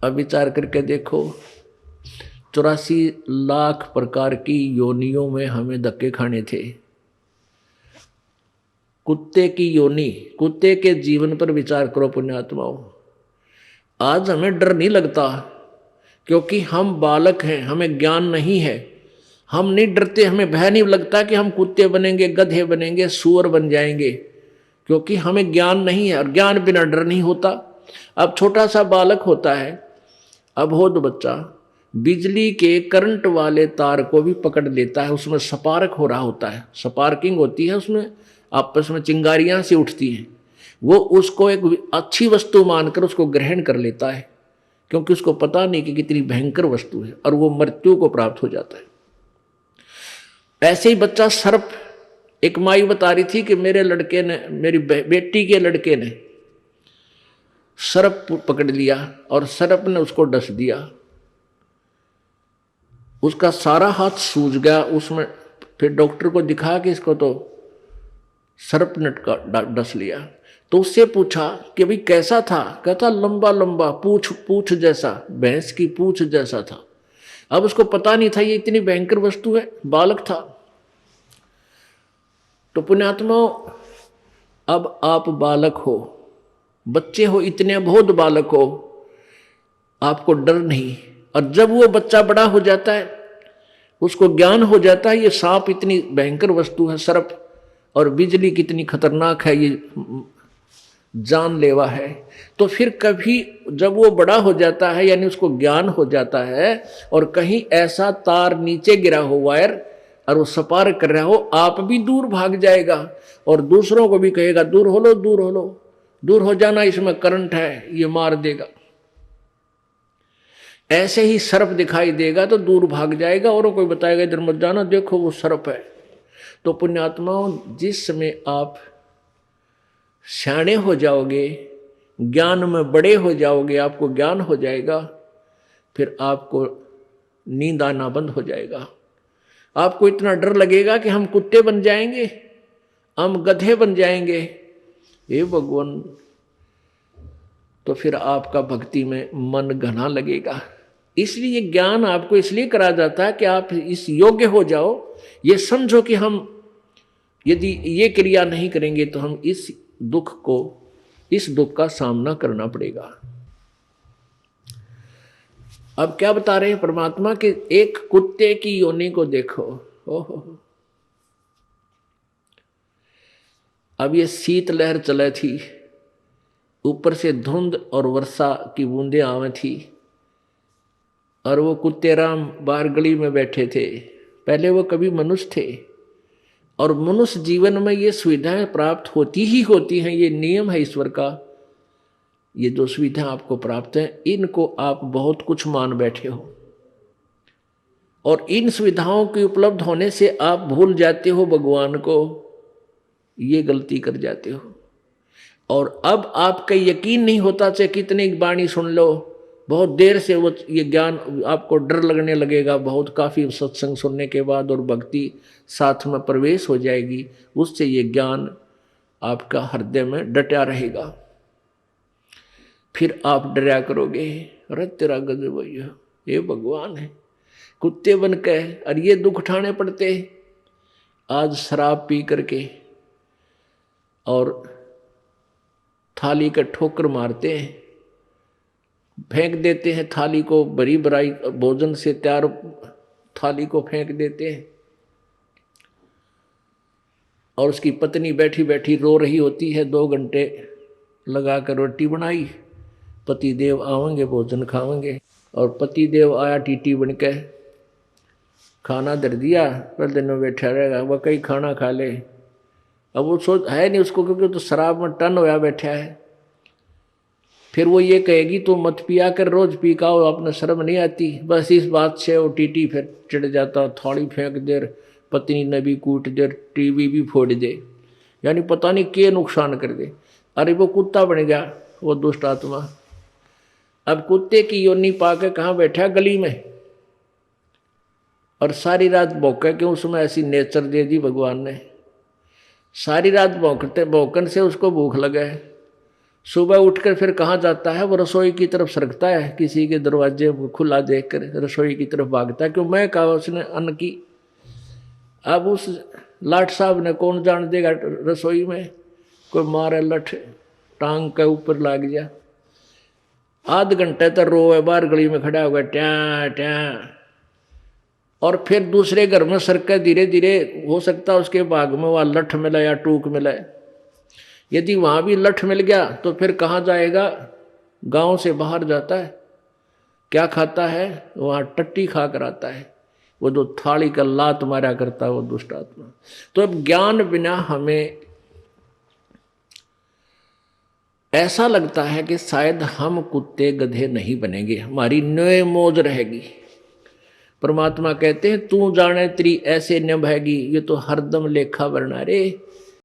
अब विचार करके देखो, 84 लाख प्रकार की योनियों में हमें धक्के खाने थे। कुत्ते की योनि, कुत्ते के जीवन पर विचार करो पुण्यात्माओं। आज हमें डर नहीं लगता क्योंकि हम बालक हैं, हमें ज्ञान नहीं है। हम नहीं डरते, हमें भय नहीं लगता कि हम कुत्ते बनेंगे, गधे बनेंगे, सूअर बन जाएंगे, क्योंकि हमें ज्ञान नहीं है और ज्ञान बिना डर नहीं होता। अब छोटा सा बालक होता है, अबोध बच्चा, बिजली के करंट वाले तार को भी पकड़ लेता है। उसमें स्पार्क हो रहा होता है, स्पार्किंग होती है, उसमें आपस में चिंगारियां सी उठती हैं। वो उसको एक अच्छी वस्तु मानकर उसको ग्रहण कर लेता है, क्योंकि उसको पता नहीं कि कितनी भयंकर वस्तु है, और वो मृत्यु को प्राप्त हो जाता है। ऐसे ही बच्चा सर्प, एक माई बता रही थी कि मेरे लड़के ने, मेरी बेटी के लड़के ने सर्प पकड़ लिया और सर्प ने उसको डस दिया। उसका सारा हाथ सूज गया उसमें। फिर डॉक्टर को दिखा कि इसको तो सर्प ने डस लिया। तो उससे पूछा कि भाई कैसा था? कहता लंबा लंबा, पूछ जैसा, भैंस की पूछ जैसा था। अब उसको पता नहीं था ये इतनी भयंकर वस्तु है, बालक था। तो पुण्यात्माओं, अब आप बालक हो, बच्चे हो, इतने अबोध बालक हो, आपको डर नहीं। और जब वो बच्चा बड़ा हो जाता है, उसको ज्ञान हो जाता है ये सांप इतनी भयंकर वस्तु है, सर्प, और बिजली कितनी खतरनाक है, ये जानलेवा है, तो फिर कभी जब वो बड़ा हो जाता है, यानी उसको ज्ञान हो जाता है, और कहीं ऐसा तार नीचे गिरा हो, वायर, और वो स्पार्क कर रहा हो, आप भी दूर भाग जाएगा और दूसरों को भी कहेगा दूर हो लो, दूर हो लो, दूर हो जाना, इसमें करंट है, ये मार देगा। ऐसे ही सर्प दिखाई देगा तो दूर भाग जाएगा, और कोई बताएगा इधर मत जाना, देखो वो सर्प है। तो पुण्यात्माओं, जिस समय आप सियाणे हो जाओगे, ज्ञान में बड़े हो जाओगे, आपको ज्ञान हो जाएगा, फिर आपको नींद आना बंद हो जाएगा। आपको इतना डर लगेगा कि हम कुत्ते बन जाएंगे, हम गधे बन जाएंगे, हे भगवान। तो फिर आपका भक्ति में मन घना लगेगा। इसलिए ज्ञान आपको इसलिए करा जाता है कि आप इस योग्य हो जाओ, ये समझो कि हम यदि ये क्रिया नहीं करेंगे तो हम इस दुख का सामना करना पड़ेगा। अब क्या बता रहे हैं परमात्मा कि एक कुत्ते की योनि को देखो। ओहो, अब ये शीत लहर चले थी, ऊपर से धुंध और वर्षा की बूंदें आवे थी, और वो कुत्ते राम बाहर गली में बैठे थे। पहले वो कभी मनुष्य थे, और मनुष्य जीवन में ये सुविधाएं प्राप्त होती ही होती हैं, ये नियम है ईश्वर का। ये जो सुविधाएं आपको प्राप्त हैं, इनको आप बहुत कुछ मान बैठे हो, और इन सुविधाओं के उपलब्ध होने से आप भूल जाते हो भगवान को, ये गलती कर जाते हो। और अब आपका यकीन नहीं होता, चाहे कितनी वाणी सुन लो, बहुत देर से वो ये ज्ञान आपको डर लगने लगेगा, बहुत काफ़ी सत्संग सुनने के बाद और भक्ति साथ में प्रवेश हो जाएगी, उससे ये ज्ञान आपका हृदय में डटा रहेगा। फिर आप डरा करोगे, अरे तेरा गजब ये भगवान है, कुत्ते बन के और ये दुख उठाने पड़ते। आज शराब पी करके और थाली का ठोकर मारते हैं, फेंक देते हैं थाली को, बड़ी बड़ाई भोजन से तैयार थाली को फेंक देते हैं, और उसकी पत्नी बैठी बैठी रो रही होती है। 2 घंटे लगा कर रोटी बनाई, पति देव आवेंगे भोजन खावेंगे, और पति देव आया टीटी बन के, खाना धर दिया, पहले दिन में बैठा रहेगा, वह कई खाना खा ले। अब वो सोच है नहीं उसको, क्योंकि तो शराब में टन होया बैठा है। फिर वो ये कहेगी तो मत पिया कर, रोज पी का, अपने शर्म नहीं आती। बस इस बात से वो टीटी फिर चिढ़ जाता, थाली फेंक दे, पत्नी ने भी कूट दे, टीवी भी फोड़ दे, यानी पता नहीं क्या नुकसान कर दे। अरे वो कुत्ता बन गया वो दुष्ट आत्मा। अब कुत्ते की योनि पाके कहाँ बैठा? गली में, और सारी रात भौंके, क्यों? उसमें ऐसी नेचर दे दी भगवान ने। सारी रात भौंकते भौंकन से उसको भूख लगे, सुबह उठकर फिर कहाँ जाता है, वो रसोई की तरफ सरकता है, किसी के दरवाजे को खुला देखकर रसोई की तरफ भागता है, क्यों मैं कहा उसने अन्न की। अब उस लाट साहब ने कौन जान देगा, रसोई में कोई मारे लठ टांग के ऊपर लाग गया। आध घंटे तक रोए, बाहर गली में खड़ा होगा ट्या ट्या, और फिर दूसरे घर में सरके धीरे धीरे, हो सकता है उसके भाग में वह लठ मिला या टूक मिला। यदि वहां भी लठ मिल गया तो फिर कहाँ जाएगा, गांव से बाहर जाता है। क्या खाता है, वहां टट्टी खा कर आता है, वो जो थाली का लात मारा करता है वो दुष्ट आत्मा। तो अब ज्ञान बिना हमें ऐसा लगता है कि शायद हम कुत्ते गधे नहीं बनेंगे, हमारी न्योय मौज रहेगी। परमात्मा कहते हैं तू जाने तेरी ऐसे निभाएगी, ये तो हरदम लेखा वरना रे।